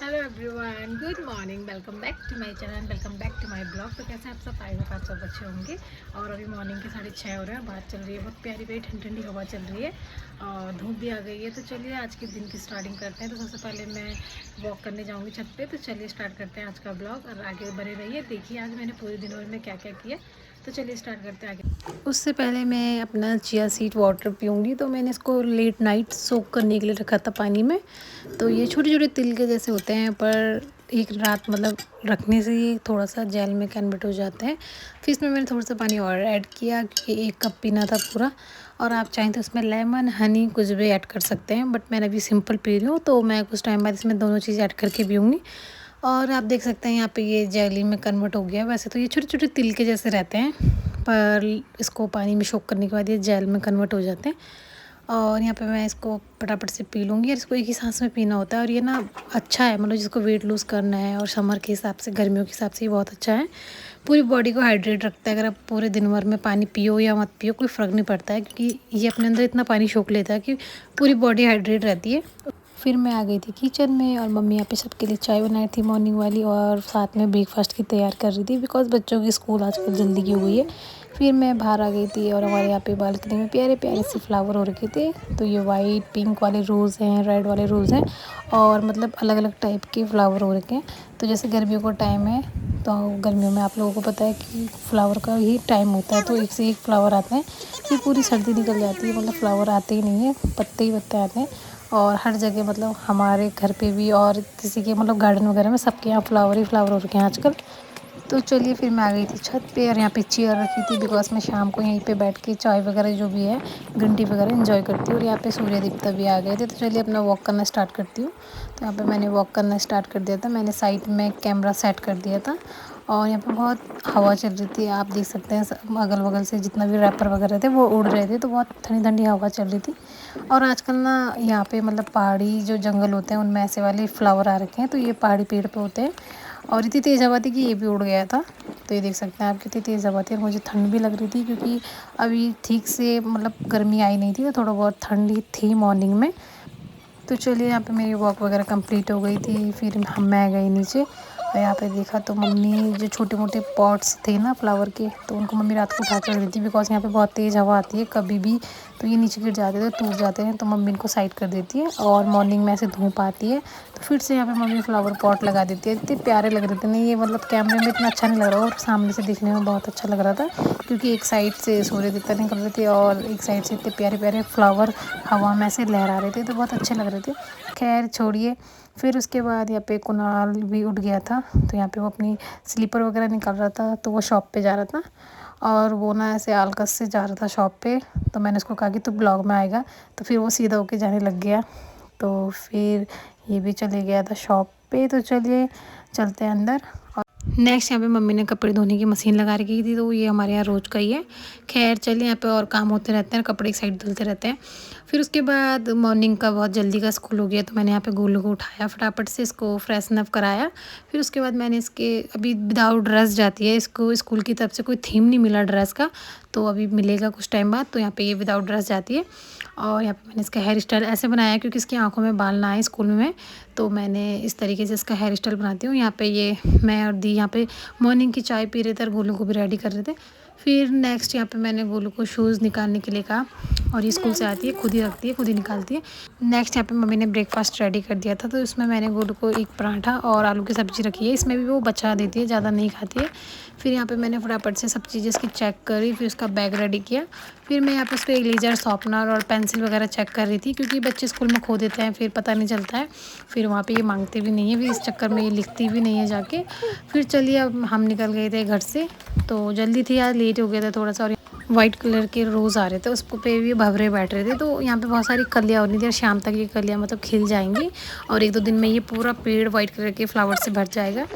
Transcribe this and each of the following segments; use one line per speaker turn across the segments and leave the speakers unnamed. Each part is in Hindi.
Hello everyone, good morning. Welcome back to my channel, welcome back to my blog. तो कैसे आप सब? आई होप आप सब अच्छे होंगे। और अभी मॉर्निंग के 6:30 हो रहे हैं, बात चल रही है, बहुत प्यारी प्यारी ठंडी ठंडी हवा चल रही है और धूप भी आ गई है। तो चलिए आज के दिन की स्टार्टिंग करते हैं। तो सबसे पहले मैं वॉक करने जाऊँगी छत पे। तो चलिए स्टार्ट करते हैं आज का ब्लॉग और आगे बने रहिए। देखिए आज मैंने पूरे दिन में क्या क्या किया। तो चलिए स्टार्ट करते हैं आगे। उससे पहले मैं अपना चिया सीड वाटर पीऊँगी। तो मैंने इसको लेट नाइट सोक करने के लिए रखा था पानी में। तो ये छोटे छोटे तिल के जैसे होते हैं, पर एक रात मतलब रखने से ये थोड़ा सा जेल में कन्वर्ट हो जाते हैं। फिर इसमें मैंने थोड़ा सा पानी और ऐड किया क्योंकि 1 कप पीना था पूरा। और आप चाहें तो इसमें लेमन हनी कुछ भी ऐड कर सकते हैं, बट मैंने अभी सिंपल पी रही हूँ। तो मैं कुछ टाइम बाद इसमें दोनों चीज़ ऐड करके पीऊँगी। और आप देख सकते हैं यहाँ पे ये जेली में कन्वर्ट हो गया है। वैसे तो ये छोटे छोटे तिल के जैसे रहते हैं, पर इसको पानी में सोक करने के बाद ये जेल में कन्वर्ट हो जाते हैं। और यहाँ पे मैं इसको फटाफट से पी लूँगी। और इसको एक ही सांस में पीना होता है। और ये ना अच्छा है, मतलब जिसको वेट लूज़ करना है और समर के हिसाब से, गर्मियों के हिसाब से ये बहुत अच्छा है। पूरी बॉडी को हाइड्रेट रखता है। अगर आप पूरे दिन भर में पानी पियो या मत पियो कोई फ़र्क नहीं पड़ता है, क्योंकि ये अपने अंदर इतना पानी सोख लेता है कि पूरी बॉडी हाइड्रेट रहती है। फिर मैं आ गई थी किचन में और मम्मी यहाँ पे सबके लिए चाय बनाई थी मॉर्निंग वाली, और साथ में ब्रेकफास्ट की तैयार कर रही थी, बिकॉज़ बच्चों की स्कूल आजकल जल्दी की हो गई है। फिर मैं बाहर आ गई थी और हमारे यहाँ पे बालकनी में प्यारे प्यारे से फ्लावर हो रखे थे। तो ये वाइट पिंक वाले रोज़ हैं, रेड वाले रोज़ हैं, और मतलब अलग अलग टाइप के फ्लावर हो रखे हैं। तो जैसे गर्मियों का टाइम है, तो गर्मियों में आप लोगों को पता है कि फ्लावर का ही टाइम होता है, तो एक से एक फ्लावर आते हैं। फिर पूरी सर्दी निकल जाती है, मतलब फ्लावर आते ही नहीं है, पत्ते ही पत्ते आते हैं। और हर जगह, मतलब हमारे घर पे भी और किसी के मतलब गार्डन वगैरह में सबके यहाँ फ्लावर ही फ्लावर हो रखे हैं आजकल। तो चलिए फिर मैं आ गई थी छत पे और यहाँ पे चेयर रखी थी, बिकॉज मैं शाम को यहीं पे बैठ के चाय वगैरह जो भी है, ग्रीन टी वगैरह एंजॉय करती हूँ। और यहाँ पे सूर्य देवता भी आ गए थे। तो चलिए अपना वॉक करना स्टार्ट करती हूँ। तो यहाँ पे मैंने वॉक करना स्टार्ट कर दिया था। मैंने साइड में कैमरा सेट कर दिया था और यहाँ पे बहुत हवा चल रही थी। आप देख सकते हैं अगल बगल से जितना भी रैपर वगैरह थे वो उड़ रहे थे, तो बहुत ठंडी ठंडी हवा चल रही थी। और आजकल ना यहाँ पे मतलब पहाड़ी जो जंगल होते हैं उनमें ऐसे वाले फ्लावर आ रखे हैं। तो ये पहाड़ी पेड़ पे होते हैं और इतनी तेज़ हवा थी कि ये भी उड़ गया था। तो ये देख सकते हैं आप कितनी तेज़ हवा थी। और मुझे ठंड भी लग रही थी क्योंकि अभी ठीक से मतलब गर्मी आई नहीं थी, तो थोड़ा बहुत ठंडी थी मॉर्निंग में। तो चलिए यहाँ पे मेरी वॉक वगैरह कंप्लीट हो गई थी। फिर मैं गई नीचे और यहाँ पे देखा तो मम्मी जो छोटे मोटे पॉट्स थे ना फ्लावर के, तो उनको मम्मी रात को उठा कर रख देती, बिकॉज यहाँ पे बहुत तेज़ हवा आती है कभी भी, तो ये नीचे गिर जाते थे, टूट जाते हैं। तो मम्मी इनको साइड कर देती है और मॉर्निंग में ऐसे धूप आती है तो फिर से यहाँ पे मम्मी फ्लावर पॉट लगा देती है। इतने प्यारे लग रहे थे नहीं, ये मतलब कैमरे में इतना अच्छा नहीं लग रहा और सामने से दिखने में बहुत अच्छा लग रहा था, क्योंकि एक साइड से सूर्य देवता निकल रहे थे और एक साइड से इतने प्यारे प्यारे फ्लावर हवा में ऐसे लहरा रहे थे, तो बहुत अच्छे लग रहे थे। खैर छोड़िए। फिर उसके बाद यहाँ पे कुणाल भी उठ गया था, तो यहाँ पे वो अपनी स्लीपर वगैरह निकाल रहा था, तो वो शॉप पे जा रहा था और वो ना ऐसे आलकस से जा रहा था शॉप पे। तो मैंने उसको कहा कि तू ब्लॉग में आएगा, तो फिर वो सीधा होके जाने लग गया। तो फिर ये भी चले गया था शॉप पे। तो चलिए चलते हैं अंदर। और नेक्स्ट यहाँ पे मम्मी ने कपड़े धोने की मशीन लगा रखी थी, तो ये हमारे यहाँ रोज़ का ही है। खैर चलिए, यहाँ पे और काम होते रहते हैं, कपड़े एक साइड धुलते रहते हैं। फिर उसके बाद मॉर्निंग का बहुत जल्दी का स्कूल हो गया, तो मैंने यहाँ पे गोलू को उठाया, फटाफट से इसको फ्रेशन अप कराया। फिर उसके बाद मैंने इसके अभी विदाउट ड्रेस जाती है, इसको स्कूल की तरफ से कोई थीम नहीं मिला ड्रेस का, तो अभी मिलेगा कुछ टाइम बाद। तो यहाँ पे ये विदाउट ड्रेस जाती है। और यहाँ पे मैंने इसका हेयर स्टाइल ऐसे बनाया क्योंकि इसकी आंखों में बाल ना आए स्कूल में, तो मैंने इस तरीके से इसका हेयर स्टाइल बनाती हूँ। यहाँ पे ये मैं और दी यहाँ पे मॉर्निंग की चाय पी रहे थे और गोलू को भी रेडी कर रहे थे। फिर नेक्स्ट यहाँ पे मैंने गोलू को शूज़ निकालने के लिए कहा, और ये स्कूल से आती है खुद ही रखती है खुद ही निकालती है। नेक्स्ट यहाँ पे मम्मी ने ब्रेकफास्ट रेडी कर दिया था, तो इसमें मैंने गोलू को एक पराठा और आलू की सब्ज़ी रखी है, इसमें भी वो बचा देती है, ज़्यादा नहीं खाती है। फिर यहाँ पे मैंने फटाफट से सब चीज़ें इसकी चेक करी, फिर उसका बैग रेडी किया। फिर मैं यहाँ पे उसको इरेजर, शॉर्पनर और पेंसिल वगैरह चेक कर रही थी, क्योंकि बच्चे स्कूल में खो देते हैं, फिर पता नहीं चलता है, फिर वहाँ पे ये मांगते भी नहीं है, फिर इस चक्कर में ये लिखती भी नहीं है जाके। फिर चलिए अब हम निकल गए थे घर से, तो जल्दी थी यार, लेट हो गया था थोड़ा सा। और वाइट कलर के रोज़ आ रहे थे, उस पे भी भंवरे बैठ रहे थे, तो यहाँ पे बहुत सारी कलियाँ हो रही थी और शाम तक ये कलियाँ मतलब खिल जाएंगी और 1-2 दिन में ये पूरा पेड़ वाइट कलर के फ्लावर से भर जाएगा।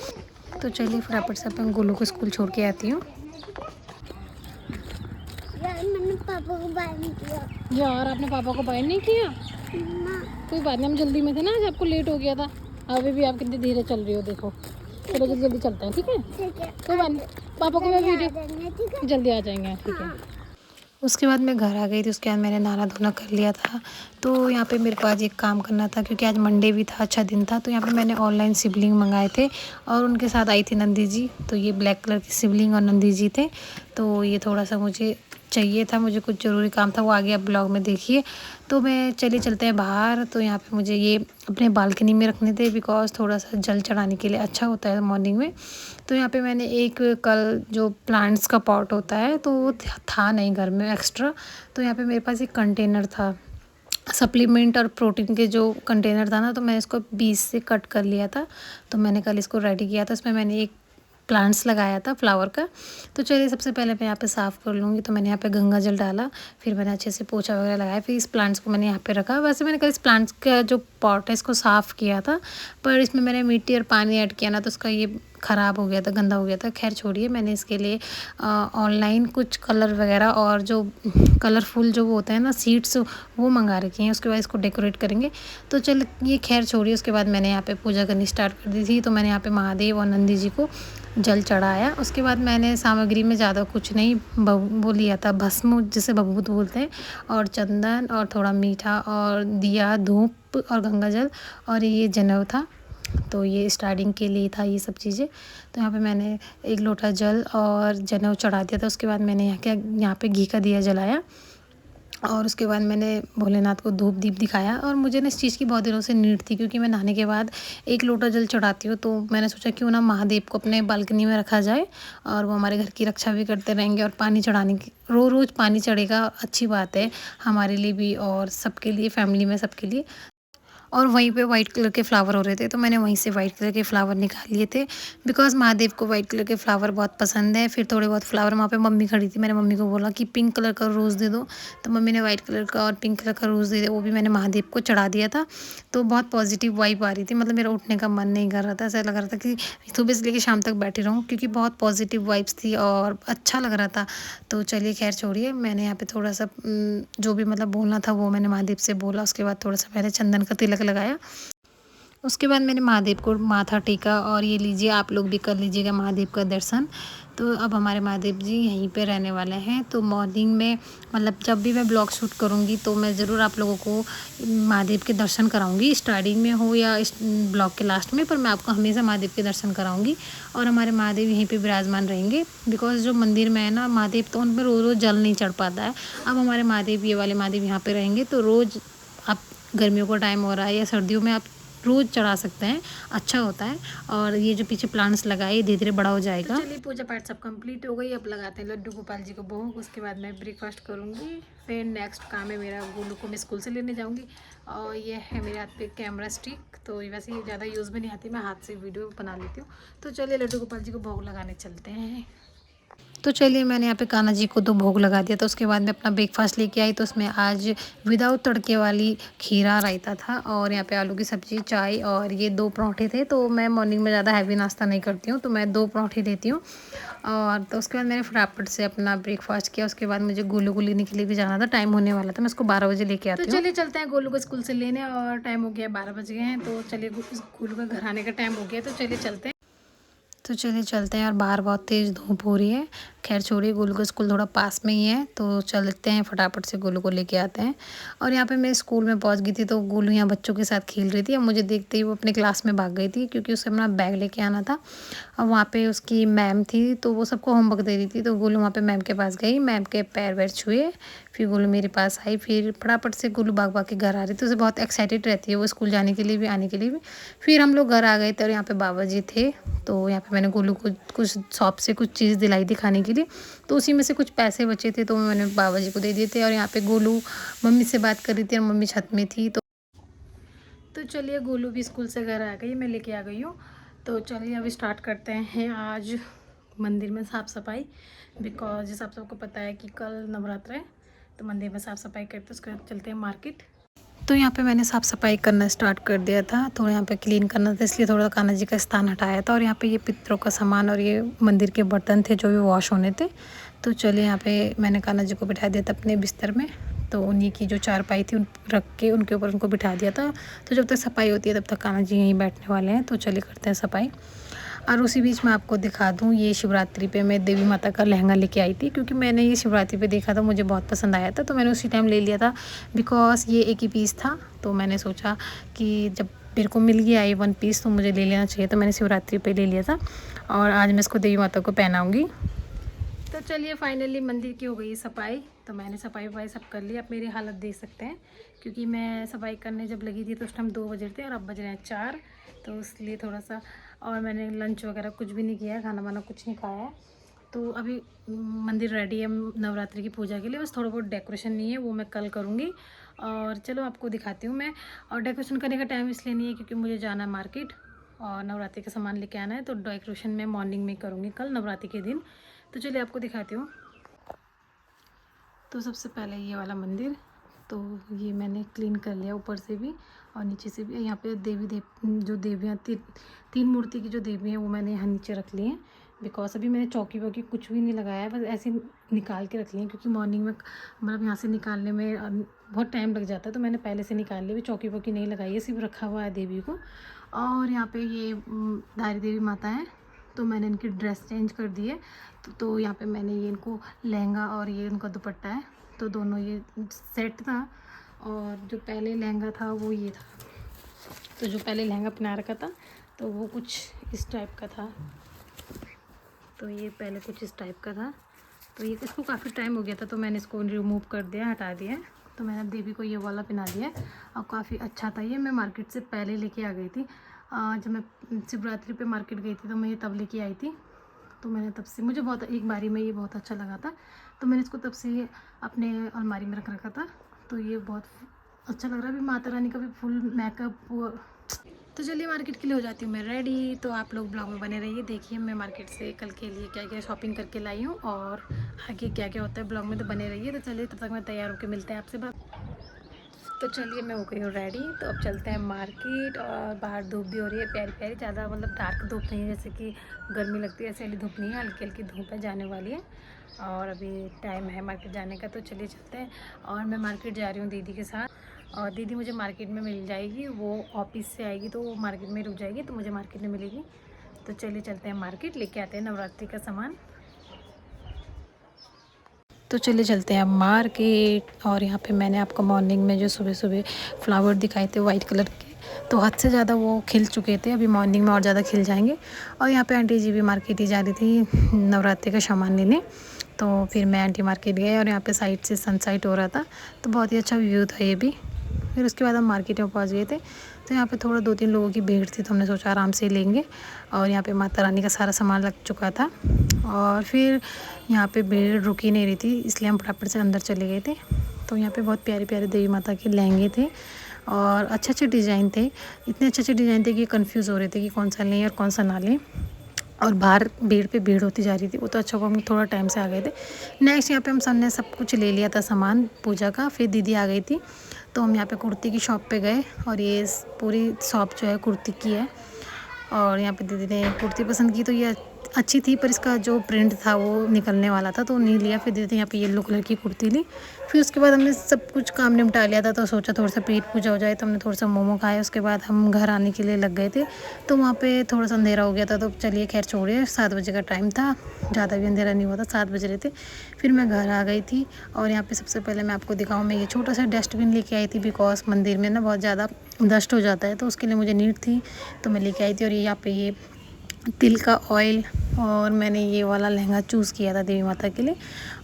तो चलिए फटाफट से अपन गोलू को स्कूल छोड़ के आती हूँ।
मैंने पापा को बाय नहीं किया
यार, आपने पापा को बाय नहीं किया? कोई बात नहीं, हम जल्दी में थे ना, आज आपको लेट हो गया था। अभी भी आप कितनी धीरे चल रही हो, देखो। चलो जल्दी जल्दी चलते हैं, ठीक है?
ठीक है,
कोई बात नहीं, पापा को मैं वीडियो
ठीक है।
जल्दी आ जाएंगे, ठीक है। उसके बाद मैं घर आ गई थी। उसके बाद मैंने नहाना धोना कर लिया था। तो यहाँ पे मेरे को आज एक काम करना था क्योंकि आज मंडे भी था, अच्छा दिन था। तो यहाँ पे मैंने ऑनलाइन शिवलिंग मंगाए थे और उनके साथ आई थी नंदी जी। तो ये ब्लैक कलर की शिवलिंग और नंदी जी थे। तो ये थोड़ा सा मुझे चाहिए था, मुझे कुछ ज़रूरी काम था, वो आगे आप ब्लॉग में देखिए। तो मैं चलिए चलते हैं बाहर। तो यहाँ पे मुझे ये अपने बालकनी में रखने थे बिकॉज़ थोड़ा सा जल चढ़ाने के लिए अच्छा होता है मॉर्निंग में। तो यहाँ पे मैंने एक कल जो प्लांट्स का पॉट होता है तो वो था नहीं घर में एक्स्ट्रा। तो यहाँ पे मेरे पास एक कंटेनर था सप्लीमेंट और प्रोटीन के जो कंटेनर था ना, तो मैं इसको 20 से कट कर लिया था। तो मैंने कल इसको रेडी किया था। इसमें मैंने एक प्लांट्स लगाया था फ्लावर का। तो चलिए सबसे पहले मैं यहाँ पे साफ़ कर लूँगी। तो मैंने यहाँ पे गंगा जल डाला, फिर मैंने अच्छे से पोछा वगैरह लगाया, फिर इस प्लांट्स को मैंने यहाँ पे रखा। वैसे मैंने कल इस प्लांट्स का जो पॉट है इसको साफ़ किया था, पर इसमें मैंने मिट्टी और पानी ऐड किया ना तो उसका ये ख़राब हो गया था, गंदा हो गया था। खैर छोड़िए, मैंने इसके लिए ऑनलाइन कुछ कलर वगैरह और जो कलरफुल जो वो होता है ना सीड्स, वो मंगा रखी हैं। उसके बाद इसको डेकोरेट करेंगे। तो चल ये खैर छोड़िए। उसके बाद मैंने यहाँ पे पूजा करनी स्टार्ट कर दी थी। तो मैंने यहाँ पे महादेव और नंदी जी को जल चढ़ाया। उसके बाद मैंने सामग्री में ज़्यादा कुछ नहीं वो लिया था, भस्म जिसे भभूत बोलते हैं, और चंदन और थोड़ा मीठा और दिया, धूप और गंगा जल और ये जनेऊ था। तो ये स्टार्टिंग के लिए था ये सब चीज़ें। तो यहाँ पे मैंने 1 लोटा जल और जनेऊ चढ़ा दिया था। उसके बाद मैंने यहाँ पे घी का दिया जलाया और उसके बाद मैंने भोलेनाथ को धूप दीप दिखाया। और मुझे ना इस चीज़ की बहुत दिनों से नीड थी क्योंकि मैं नहाने के बाद 1 लोटा जल चढ़ाती हूँ। तो मैंने सोचा क्यों ना महादेव को अपने बालकनी में रखा जाए और वो हमारे घर की रक्षा भी करते रहेंगे। और पानी चढ़ाने की रोज़ पानी चढ़ेगा, अच्छी बात है हमारे लिए भी और सबके लिए, फैमिली में सबके लिए। और वहीं पे वाइट कलर के फ्लावर हो रहे थे तो मैंने वहीं से वाइट कलर के फ्लावर निकाल लिए थे बिकॉज़ महादेव को वाइट कलर के फ्लावर बहुत पसंद है। फिर थोड़े बहुत फ्लावर वहाँ पे मम्मी खड़ी थी, मैंने मम्मी को बोला कि पिंक कलर का रोज़ दे दो। तो मम्मी ने वाइट कलर का और पिंक कलर का रोज़ दे दिया, वो भी मैंने महादेव को चढ़ा दिया था। तो बहुत पॉजिटिव वाइब आ रही थी, मतलब मेरा उठने का मन नहीं कर रहा था। ऐसा लग रहा था कि सुबह से लेकर शाम तक बैठी रहूँ क्योंकि बहुत पॉजिटिव वाइब्स थी और अच्छा लग रहा था। तो चलिए खैर छोड़िए, मैंने यहाँ पे थोड़ा सा जो भी मतलब बोलना था वो मैंने महादेव से बोला। उसके बाद थोड़ा सा मैंने चंदन का तिलक लगाया। उसके बाद मैंने महादेव को माथा टेका और ये लीजिए आप लोग भी कर लीजिएगा महादेव का दर्शन। तो अब हमारे महादेव जी यहीं पे रहने वाले हैं। तो मॉर्निंग में मतलब जब भी मैं ब्लॉग शूट करूँगी तो मैं ज़रूर आप लोगों को महादेव के दर्शन कराऊँगी, स्टार्टिंग में हो या इस ब्लॉग के लास्ट में, पर मैं आपको हमेशा महादेव के दर्शन कराऊँगी। और हमारे महादेव यहीं पे विराजमान रहेंगे बिकॉज़ जो मंदिर में है ना महादेव, तो उन पर रोज़ जल नहीं चढ़ पाता है। अब हमारे महादेव, ये वाले महादेव यहाँ पर रहेंगे तो रोज़ आप गर्मियों का टाइम हो रहा है या सर्दियों में आप रोज़ चढ़ा सकते हैं, अच्छा होता है। और ये जो पीछे प्लांट्स लगाए धीरे धीरे बड़ा हो जाएगा। तो चलिए पूजा पाठ सब कंप्लीट हो गई, अब लगाते हैं लड्डू गोपाल जी को भोग। उसके बाद मैं ब्रेकफास्ट करूँगी। फिर नेक्स्ट काम है मेरा, गोलू को मैं स्कूल से लेने जाऊँगी। और ये है मेरे हाथ पे कैमरा स्टिक, तो वैसे ये ज़्यादा यूज़ में नहीं आती, मैं हाथ से वीडियो बना लेती हूँ। तो चलिए लड्डू गोपाल जी को भोग लगाने चलते हैं। तो चलिए मैंने यहाँ पे कान्हा जी को तो भोग लगा दिया था। उसके बाद मैं अपना ब्रेकफास्ट लेके आई। तो उसमें आज विदाउट तड़के वाली खीरा रायता था और यहाँ पे आलू की सब्ज़ी, चाय और ये 2 पराठे थे। तो मैं मॉर्निंग में ज़्यादा हैवी नाश्ता नहीं करती हूँ, तो मैं 2 पराठे लेती हूँ। और तो उसके बाद मैंने फटाफट से अपना ब्रेकफास्ट किया। उसके बाद मुझे गोलू को लेने के लिए भी जाना था, टाइम होने वाला था, मैं उसको 12 बजे लेके आती हूँ। तो चलिए चलते हैं गोलू को स्कूल से लेने और टाइम हो गया 12 बज गए हैं। तो चलिए गोलू का घर आने का टाइम हो गया, तो चलिए चलते हैं। तो चलिए चलते हैं। और बाहर बहुत तेज़ धूप हो रही है। खैर छोड़िए, गोलू का स्कूल थोड़ा पास में ही है, तो चलते हैं फटाफट से गोलू को लेके आते हैं। और यहाँ पे मैं स्कूल में पहुँच गई थी। तो गोलू यहाँ बच्चों के साथ खेल रही थी। अब मुझे देखते ही वो अपने क्लास में भाग गई थी क्योंकि उसे अपना बैग लेके आना था। और वहाँ पे उसकी मैम थी तो वो सबको होमवर्क दे रही थी। तो गोलू वहाँ पे मैम के पास गई, मैम के पैर वैर छुए, फिर गोलू मेरे पास आई। फिर फटाफट से गोलू भाग भाग के घर आ रही थी। उसे बहुत एक्साइटेड रहती है वो स्कूल जाने के लिए भी, आने के लिए भी। फिर हम लोग घर आ गए थे और यहाँ पे बाबा जी थे। तो यहाँ पे मैंने गोलू को कुछ शॉप से कुछ चीज़ दिलाई थी खाने के लिए। तो उसी में से कुछ पैसे बचे थे तो मैंने बाबा जी को दे दिए थे। और यहाँ पे गोलू मम्मी से बात कर रही थी और मम्मी छत में थी। तो चलिए गोलू भी स्कूल से घर आ गई, मैं लेके आ गई हूँ। तो चलिए अभी स्टार्ट करते हैं आज मंदिर में साफ़ सफाई, बिकॉज जैसा आप सबको पता है कि कल नवरात्र है, तो मंदिर में साफ़ सफाई करते उसके बाद चलते हैं मार्केट। तो यहाँ पे मैंने साफ़ सफाई करना स्टार्ट कर दिया था, थोड़ा यहाँ पे क्लीन करना था, इसलिए थोड़ा कान्हा जी का स्थान हटाया था। और यहाँ पे ये पितरों का सामान और ये मंदिर के बर्तन थे जो भी वॉश होने थे। तो चलिए यहाँ पे मैंने कान्हा जी को बिठा दिया था अपने बिस्तर में। तो उन्हीं की जो चारपाई थी उन रख के उनके ऊपर उनको बिठा दिया था। तो जब तक सफाई होती है तब तक कान्हा जी यहीं बैठने वाले हैं। तो चलिए करते हैं सफाई। और उसी बीच मैं आपको दिखा दूँ, ये शिवरात्रि पे मैं देवी माता का लहंगा लेके आई थी, क्योंकि मैंने ये शिवरात्रि पे देखा था, मुझे बहुत पसंद आया था, तो मैंने उसी टाइम ले लिया था। बिकॉज़ ये एक ही पीस था, तो मैंने सोचा कि जब मेरे को मिल गया ये 1 पीस तो मुझे ले लेना चाहिए, तो मैंने शिवरात्रि पे ले लिया था और आज मैं इसको देवी माता को पहनाऊँगी। तो चलिए फाइनली मंदिर की हो गई सफाई, तो मैंने सफाई वफाई सब कर ली। आप मेरी हालत देख सकते हैं, क्योंकि मैं सफाई करने जब लगी थी तो उस टाइम 2 बजे थे और अब बज रहे हैं 4, तो इसलिए थोड़ा सा। और मैंने लंच वगैरह कुछ भी नहीं किया है, खाना वाना कुछ नहीं खाया है। तो अभी मंदिर रेडी है नवरात्रि की पूजा के लिए, बस थोड़ा बहुत डेकोरेशन नहीं है, वो मैं कल करूँगी। और चलो आपको दिखाती हूँ मैं। और डेकोरेशन करने का टाइम इसलिए नहीं है क्योंकि मुझे जाना है मार्केट और नवरात्रि का सामान लेके आना है, तो डेकोरेशन मैं मॉर्निंग में करूँगी कल नवरात्रि के दिन। तो चलिए आपको दिखाती हूँ। तो सबसे पहले ये वाला मंदिर, तो ये मैंने क्लीन कर लिया ऊपर से भी और नीचे से भी। यहाँ पे जो देवियाँ 3 मूर्ति की जो देवी हैं वो मैंने यहाँ नीचे रख ली हैं। बिकॉज अभी मैंने चौकी वौकी कुछ भी नहीं लगाया है, बस ऐसे निकाल के रख ली हैं, क्योंकि मॉर्निंग में मतलब यहाँ से निकालने में बहुत टाइम लग जाता है, तो मैंने पहले से निकाल ली। चौकी वौकी नहीं लगाई है, सिर्फ रखा हुआ है देवी को। और यहाँ पे ये दारी देवी माता है, तो मैंने इनकी ड्रेस चेंज कर दी है। तो यहाँ पे मैंने ये इनको लहंगा और ये इनका दुपट्टा है, तो दोनों ये सेट था। और जो पहले लहंगा था वो ये था, तो जो पहले लहंगा पहना रखा था तो वो कुछ इस टाइप का था, तो ये पहले कुछ इस टाइप का था। तो ये इसको काफ़ी टाइम हो गया था, तो मैंने इसको रिमूव कर दिया, हटा दिया। तो मैंने देवी को ये वाला पहना दिया और काफ़ी अच्छा था ये। मैं मार्केट से पहले लेके आ गई थी, जब मैं शिवरात्रि पे मार्केट गई थी तो मैं ये तब लेके आई थी। तो मैंने तब से, मुझे बहुत एक बारी में ये बहुत अच्छा लगा था, तो मैंने इसको तब से अपने अलमारी में रख रखा था। तो ये बहुत अच्छा लग रहा है। अभी माता रानी का भी फुल मेकअप। तो चलिए मार्केट के लिए हो जाती हूँ मैं रेडी, तो आप लोग ब्लॉग में बने रहिए, देखिए मैं मार्केट से कल के लिए क्या क्या शॉपिंग करके लाई हूँ और आगे क्या क्या होता है ब्लॉग में, तो बने रहिए। तो चलिए तब तक मैं तैयार होकर मिलते हैं आपसे बात। तो चलिए मैं हो गई हूँ रेडी, तो अब चलते हैं मार्केट। और बाहर धूप भी हो रही है प्यारी प्यारी, ज़्यादा मतलब डार्क धूप नहीं है जैसे कि गर्मी लगती है, ऐसे वाली धूप नहीं है, हल्की हल्की धूप है, जाने वाली है। और अभी टाइम है मार्केट जाने का, तो चलिए चलते हैं। और मैं मार्केट जा रही हूँ दीदी के साथ, और दीदी मुझे मार्केट में मिल जाएगी, वो ऑफिस से आएगी तो वो मार्केट में रुक जाएगी, तो मुझे मार्केट में मिलेगी। तो चलिए चलते हैं मार्केट, लेके आते हैं नवरात्रि का सामान। तो चलिए चलते हैं मार्केट। और यहाँ पे मैंने आपको मॉर्निंग में जो सुबह सुबह फ्लावर दिखाए थे वाइट कलर के, तो हद से ज़्यादा वो खिल चुके थे, अभी मॉर्निंग में और ज़्यादा खिल जाएंगे। और यहाँ पे आंटी जी भी मार्केट ही जा रही थी नवरात्रि का सामान लेने, तो फिर मैं आंटी मार्केट गए और यहाँ पे साइड से सनसेट हो रहा था, तो बहुत ही अच्छा व्यू था ये भी। फिर उसके बाद हम मार्केट में पहुँच गए थे, तो यहाँ पे थोड़ा 2-3 लोगों की भीड़ थी, तो हमने सोचा आराम से लेंगे। और यहाँ पे माता रानी का सारा सामान लग चुका था, और फिर यहाँ पे भीड़ रुकी नहीं रही थी, इसलिए हम फटाफट से अंदर चले गए थे। तो यहाँ पे बहुत प्यारे प्यारे देवी माता के लहंगे थे और अच्छे अच्छे डिज़ाइन थे, इतने अच्छे अच्छे डिज़ाइन थे कि कंफ्यूज हो रहे थे कि कौन सा लें और कौन सा ना लें। और बाहर भीड़ पे भीड़ होती जा रही थी, वो तो अच्छा हुआ हम थोड़ा टाइम से आ गए थे। नेक्स्ट यहाँ पे हम सबने सब कुछ ले लिया था सामान पूजा का, फिर दीदी आ गई थी, तो हम यहाँ पे कुर्ती की शॉप पे गए। और ये पूरी शॉप जो है कुर्ती की है, और यहाँ पे दीदी ने कुर्ती पसंद की, तो ये अच्छी थी, पर इसका जो प्रिंट था वो निकलने वाला था, तो नहीं लिया। फिर दीदी ने यहाँ पे येलो कलर की कुर्ती ली। फिर उसके बाद हमने सब कुछ काम निपटा लिया था, तो सोचा थोड़ा सा पेट पूजा हो जाए, तो हमने थोड़ा सा मोमो खाया। उसके बाद हम घर आने के लिए लग गए थे, तो वहाँ पे थोड़ा सा अंधेरा हो गया था, तो चलिए खैर छोड़िए, 7 बजे का टाइम था, ज़्यादा भी अंधेरा नहीं हुआ था, 7 बज रहे थे। फिर मैं घर आ गई थी, और यहाँ पे सबसे पहले मैं आपको दिखाऊँ, मैं ये छोटा सा डस्टबिन लेके आई थी, बिकॉज मंदिर में ना बहुत ज़्यादा डस्ट हो जाता है, तो उसके लिए मुझे नीड थी, तो मैं लेके आई थी। और ये यहाँ पे ये तिल का ऑयल, और मैंने ये वाला लहंगा चूज़ किया था देवी माता के लिए।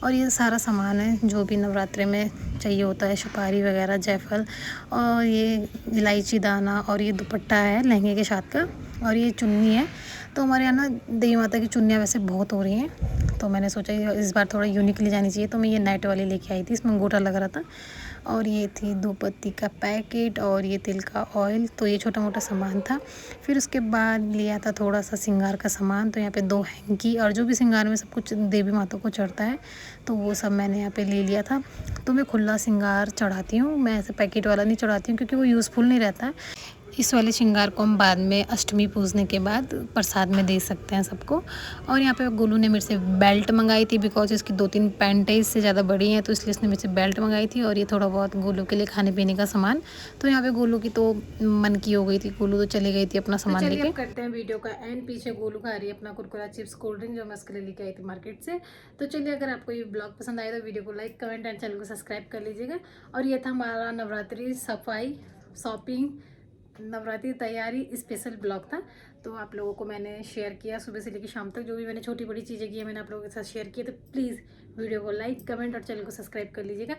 और ये सारा सामान है जो भी नवरात्रि में चाहिए होता है, सुपारी वगैरह, जायफल, और ये इलायची दाना, और ये दुपट्टा है लहंगे के साथ का, और ये चुन्नी है। तो हमारे यहाँ ना देवी माता की चुन्नियाँ वैसे बहुत हो रही हैं, तो मैंने सोचा इस बार थोड़ा यूनिक ले जानी चाहिए, तो मैं ये नेट वाली लेके आई थी, इसमें गोटा लग रहा था। और ये थी 2 पत्ती का पैकेट, और ये तिल का ऑयल, तो ये छोटा मोटा सामान था। फिर उसके बाद लिया था थोड़ा सा श्रृंगार का सामान, तो यहाँ पे 2 हैंकी, और जो भी श्रृंगार में सब कुछ देवी माता को चढ़ता है, तो वो सब मैंने यहाँ पे ले लिया था। तो मैं खुला श्रृंगार चढ़ाती हूँ, मैं ऐसे पैकेट वाला नहीं चढ़ाती हूँ, क्योंकि वो यूज़फुल नहीं रहता है। इस वाले श्रृंगार को हम बाद में अष्टमी पूजने के बाद प्रसाद में दे सकते हैं सबको। और यहाँ पे गोलू ने मेरे से बेल्ट मंगाई थी, बिकॉज इसकी 2-3 पैंटें इससे ज़्यादा बड़ी हैं, तो इसलिए इसने मेरे से बेल्ट मंगाई थी। और ये थोड़ा बहुत गोलू के लिए खाने पीने का सामान। तो यहाँ पे गोलू की तो मन की हो गई थी, गोलू तो चली गई थी अपना सामान लेके। अब करते हैं वीडियो का एंड। पीछे गोलू खा रही है अपना कुरकुरा चिप्स कोल्ड ड्रिंक, जो मैं उसके लिए लेके आई थी मार्केट से। तो चलिए, अगर आपको ये ब्लॉग पसंद आए तो वीडियो को लाइक, कमेंट एंड चैनल को सब्सक्राइब कर लीजिएगा। और ये था हमारा नवरात्रि सफाई, शॉपिंग, नवरात्रि तैयारी स्पेशल ब्लॉग था। तो आप लोगों को मैंने शेयर किया सुबह से लेकर शाम तक, जो भी मैंने छोटी बड़ी चीज़ें की है मैंने आप लोगों के साथ शेयर किया। तो प्लीज़ वीडियो को लाइक, कमेंट और चैनल को सब्सक्राइब कर लीजिएगा।